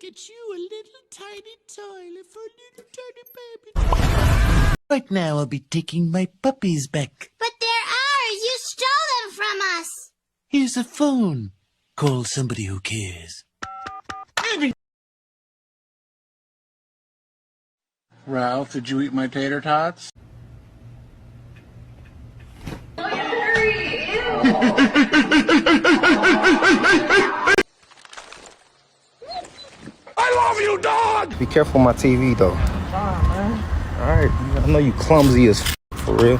get you a little tiny toilet for a little tiny baby. Right now I'll be taking my puppies back. But they're ours. You stole them from us. Here's a phone. Call somebody who cares. Ralph, did you eat my tater tots? I love you, dog! Be careful with my TV, though. Fine, man. All right. I know you clumsy as for real.